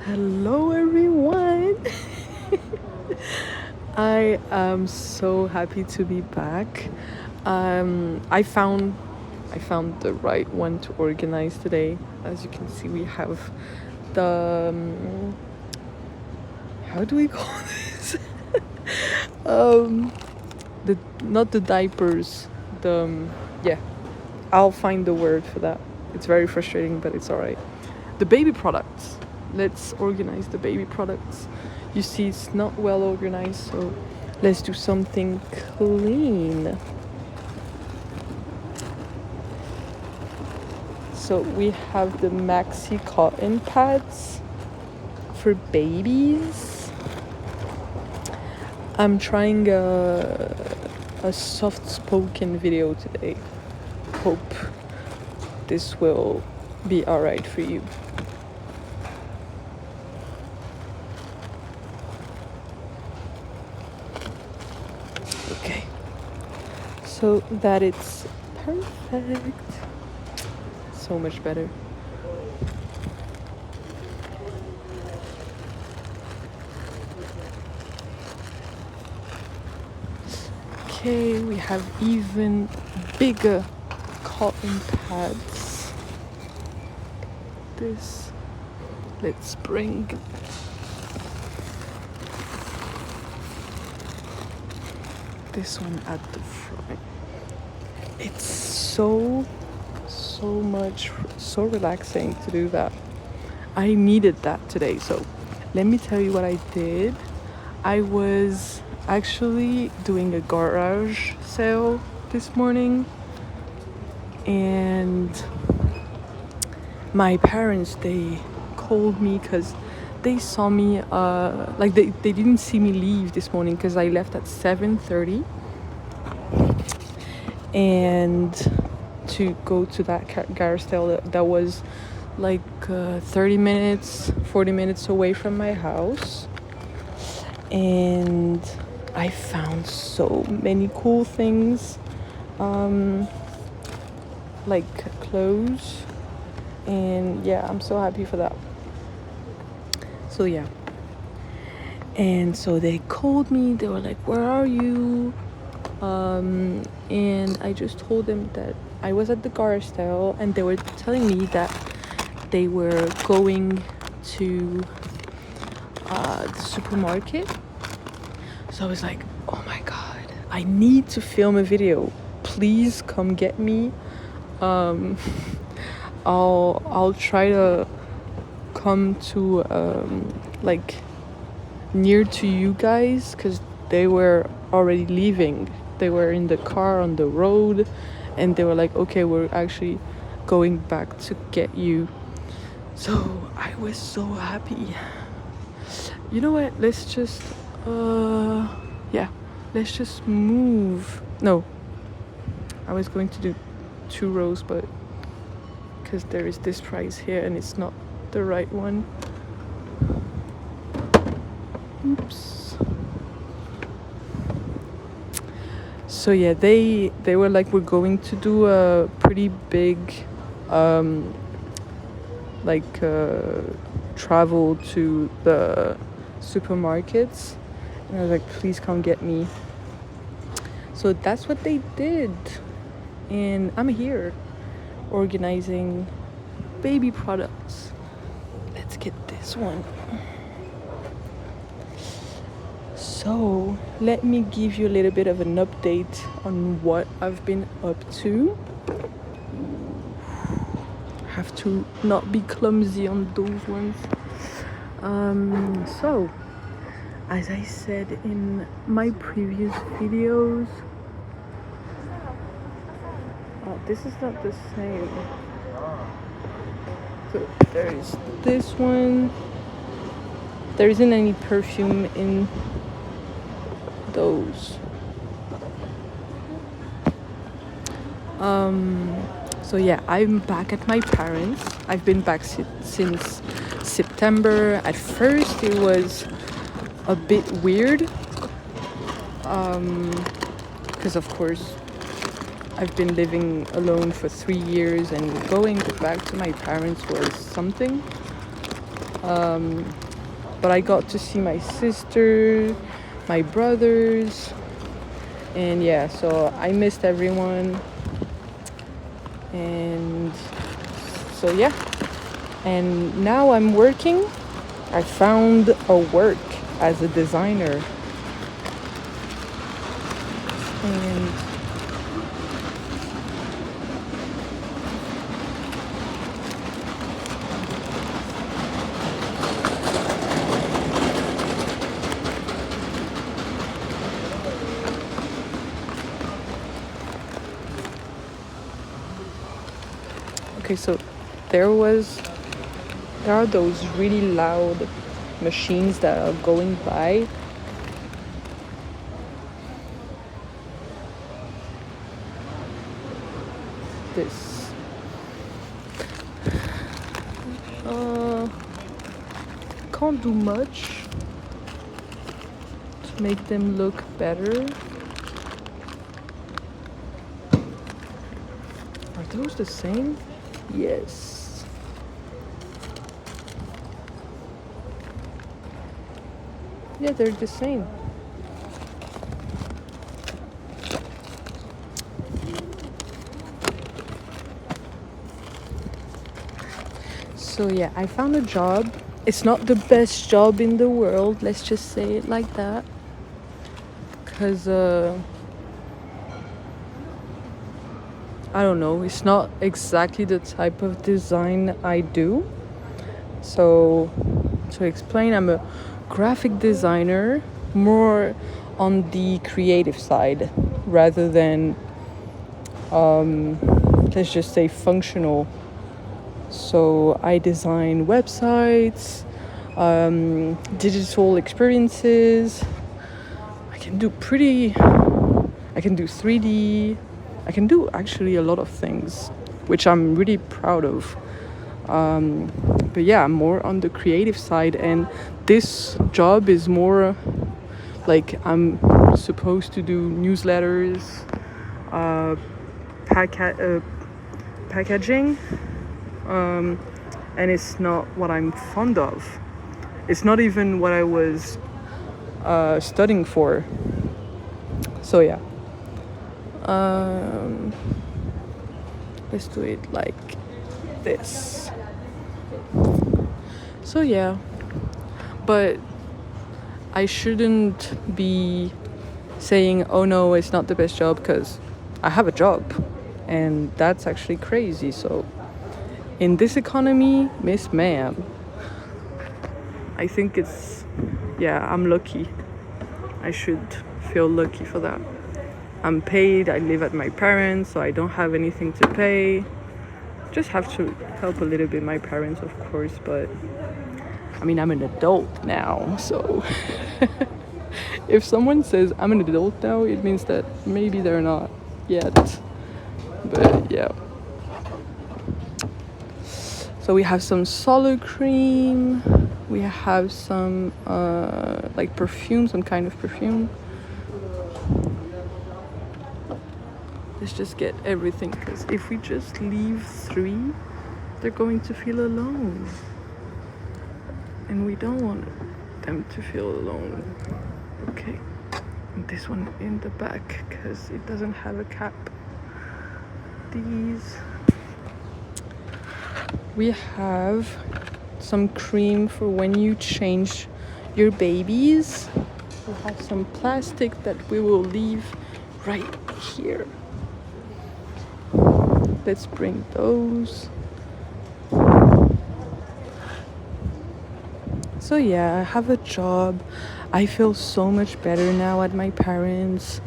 Hello everyone. I am so happy to be back. I found the right one to organize today. As you can see, we have the how do we call this? The not the diapers. Yeah, I'll find the word for that. It's very frustrating, but it's all right. The baby products. Let's organize the baby products. You see, it's not well organized, so let's do something clean. So we have the maxi cotton pads for babies. I'm trying a soft spoken video today. Hope this will be alright for you. Okay, so that it's perfect. So much better. Okay, we have even bigger cotton pads. This. Let's bring this one at the front. It's so relaxing to do that. I needed that today. So let me tell you what I did. I was actually doing a garage sale this morning, and my parents, they called me because they saw me they didn't see me leave this morning because I left at 7:30 and to go to that garage sale that was like 30 minutes 40 minutes away from my house. And I found so many cool things, like clothes, and yeah, I'm so happy for that. So yeah, and so they called me. They were like, where are you? And I just told them that I was at the garage sale, and they were telling me that they were going to the supermarket. So I was like, oh my god, I need to film a video. Please come get me. I'll try to come to like near to you guys, because they were already leaving. They were in the car on the road, and they were like, okay, we're actually going back to get you. So I was so happy. You know what, let's just let's just move. No, I was going to do 2 rows, but because there is this price here and it's not the right one. Oops. So yeah, they were like, we're going to do a pretty big travel to the supermarkets, and I was like, please come get me. So that's what they did, and I'm here organizing baby products. Let's get this one. So let me give you a little bit of an update on what I've been up to. Have to not be clumsy on those ones. So as I said in my previous videos, this is not the same. So there's this one. There isn't any perfume in those. So yeah, I'm back at my parents'. I've been back since September. At first it was a bit weird, because of course I've been living alone for 3 years, and going back to my parents was something. But I got to see my sister, my brothers, and yeah, so I missed everyone. And so yeah, and now I'm working. I found a work as a designer, and okay, so there are those really loud machines that are going by. This can't do much to make them look better. Are those the same? Yes. Yeah, they're the same. So yeah, I found a job. It's not the best job in the world, let's just say it like that. Because I don't know, it's not exactly the type of design I do. So to explain, I'm a graphic designer, more on the creative side rather than let's just say functional. So I design websites, digital experiences. I can do 3D. I can do actually a lot of things, which I'm really proud of. But yeah, I'm more on the creative side, and this job is more like I'm supposed to do newsletters, packaging, and it's not what I'm fond of. It's not even what I was studying for. So yeah, let's do it like this. So yeah, but I shouldn't be saying, oh no, it's not the best job, because I have a job, and that's actually crazy. So in this economy, Miss Ma'am, I think I'm lucky. I should feel lucky for that. I'm paid, I live at my parents, so I don't have anything to pay. Just have to help a little bit my parents, of course, but I mean, I'm an adult now, so if someone says I'm an adult now, it means that maybe they're not yet. But yeah. So we have some solo cream. We have some like perfume, some kind of perfume. Let's just get everything, because if we just leave 3, they're going to feel alone. And we don't want them to feel alone. Okay. And this one in the back, because it doesn't have a cap. These. We have some cream for when you change your babies. We have some plastic that we will leave right here. Let's bring those. So yeah, I have a job. I feel so much better now at my parents.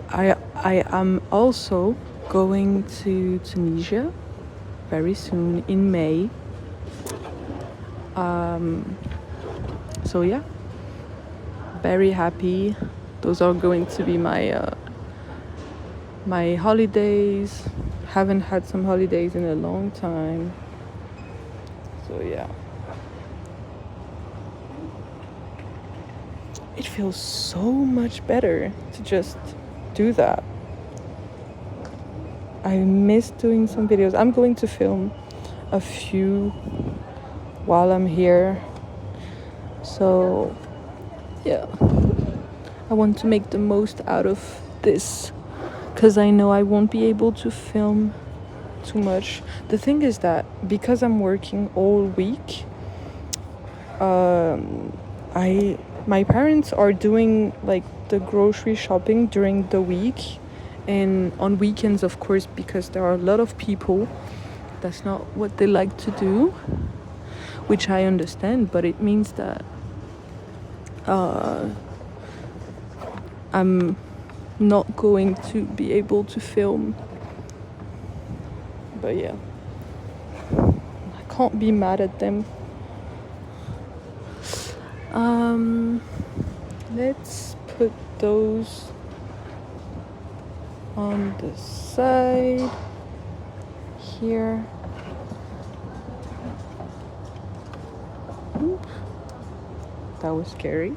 I am also going to Tunisia very soon in May. So yeah, very happy. Those are going to be my my holidays. Haven't had some holidays in a long time. So yeah. It feels so much better to just do that. I miss doing some videos. I'm going to film a few while I'm here. So yeah, I want to make the most out of this because I know I won't be able to film too much. The thing is that because I'm working all week, my parents are doing like the grocery shopping during the week, and on weekends, of course, because there are a lot of people, that's not what they like to do, which I understand, but it means that I'm not going to be able to film. But yeah, I can't be mad at them. Let's put those on the side here. Oop. That was scary.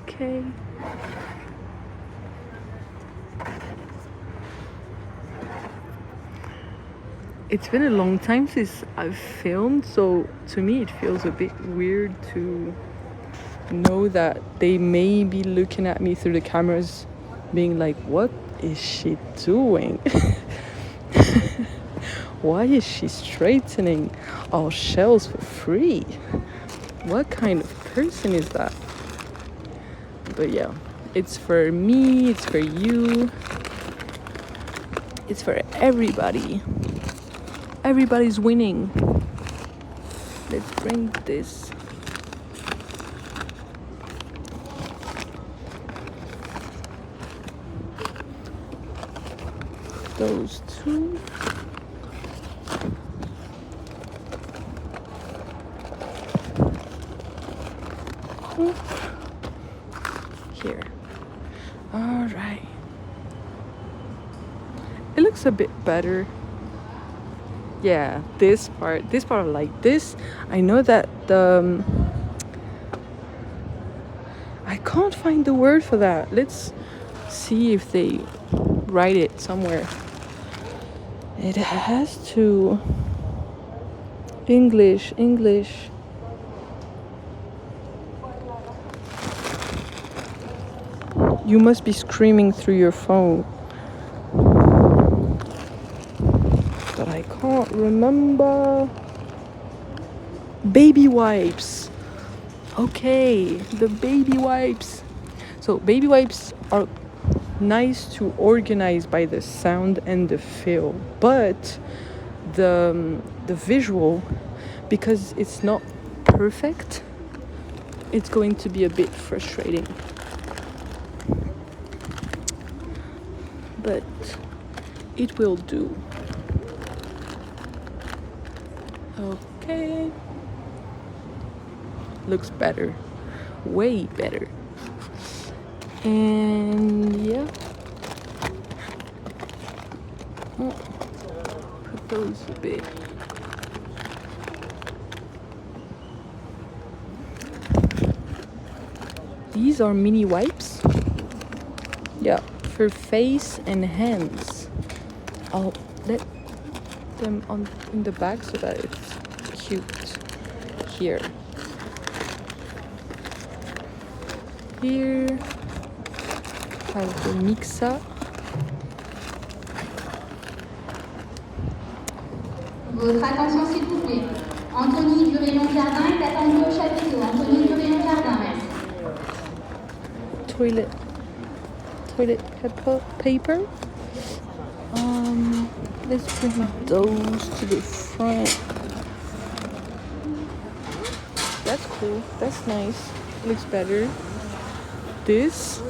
Okay. It's been a long time since I've filmed, so to me it feels a bit weird to know that they may be looking at me through the cameras being like, what is she doing? Why is she straightening our shells for free? What kind of person is that? But yeah, it's for me, it's for you, it's for everybody. Everybody's winning. Let's bring this. Those two. Here. All right. It looks a bit better. Yeah, this part I like this. I know that the I can't find the word for that. Let's see if they write it somewhere. It has to English. You must be screaming through your phone. But I can't remember. Baby wipes. Okay, the baby wipes. So baby wipes are nice to organize by the sound and the feel, but the visual, because it's not perfect, it's going to be a bit frustrating. But it will do. Okay. Looks better. Way better. And yeah. Put those a bit. These are mini wipes. Yeah, for face and hands. I'll let them on in the back so that it's cute. Here. Here. Have the mixa. Votre attention s'il vous plaît. Anthony du rayon jardin est attendu au chapiteau. Anthony du rayon jardin, merci. Toilet paper. Let's bring those to the front. That's cool. That's nice. Looks better. This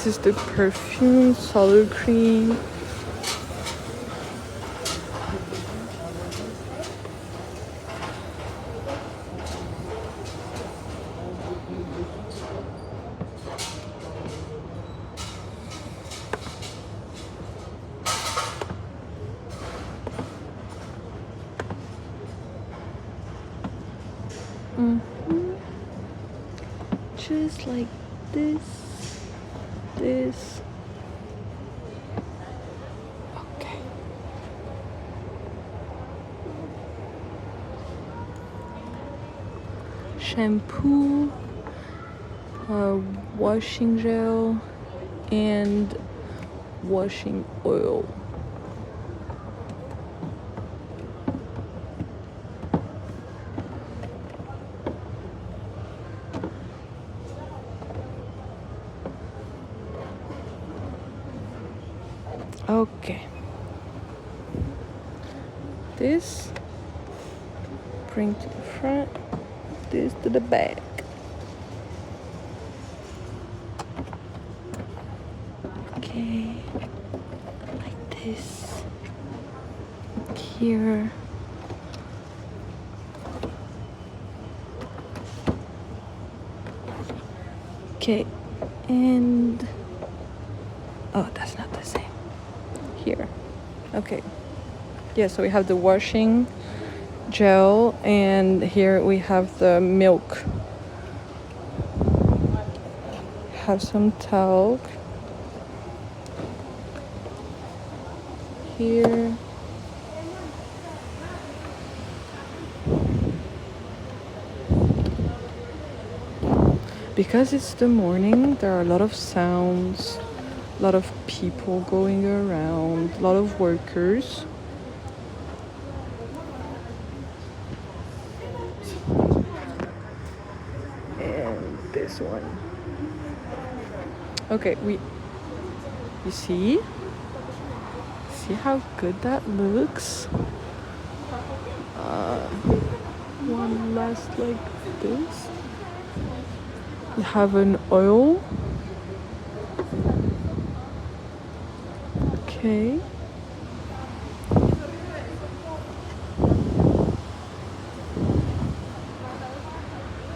is the perfume solar cream. Just like this. Okay. shampoo, washing gel, and washing oil. Okay, this bring to the front, this to the back. Okay, like this here. Okay, and oh, that's not the same. Here. Okay. Yeah, so we have the washing gel, and here we have the milk. Have some talc. Here. Because it's the morning, there are a lot of sounds, a lot of people going around, a lot of workers. And this one. Okay, you see how good that looks? One last like this. You have an oil. Okay.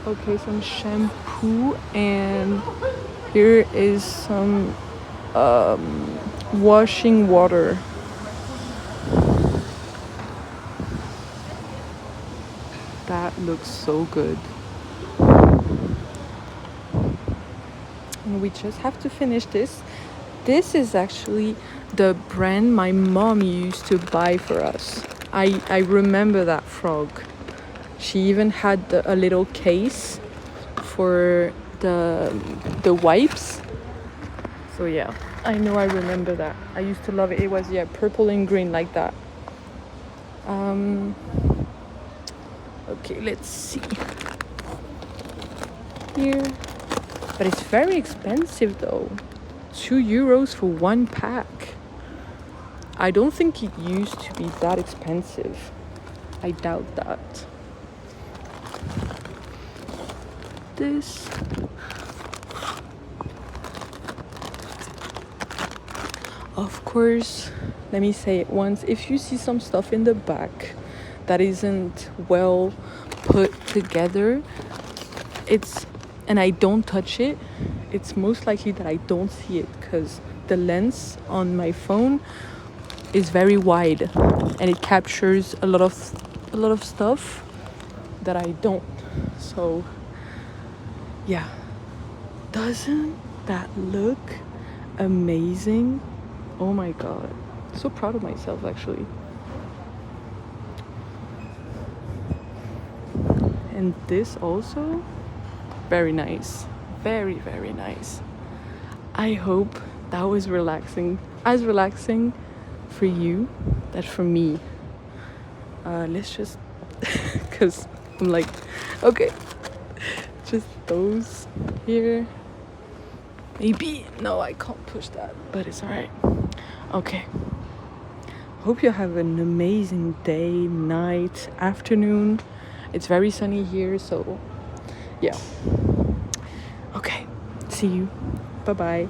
Okay, some shampoo, and here is some washing water. That looks so good. And we just have to finish this. This is actually the brand my mom used to buy for us. I remember that frog. She even had a little case for the wipes. So yeah, I know, I remember that. I used to love it. It was, yeah, purple and green like that. Okay, let's see. Here. But it's very expensive though. €2 for one pack. I don't think it used to be that expensive. I doubt that. This. Of course, let me say it once, if you see some stuff in the back that isn't well put together, and I don't touch it, it's most likely that I don't see it, because the lens on my phone is very wide and it captures a lot of stuff that I don't. So yeah, doesn't that look amazing? Oh my god, so proud of myself actually. And this also, very nice, very, very nice. I hope that was relaxing, as relaxing for you that for me. Let's just because I'm like, okay, just those here. Maybe, no, I can't push that, but it's all right. Okay, hope you have an amazing day, night, afternoon. It's very sunny here, so yeah. Okay, see you. Bye bye.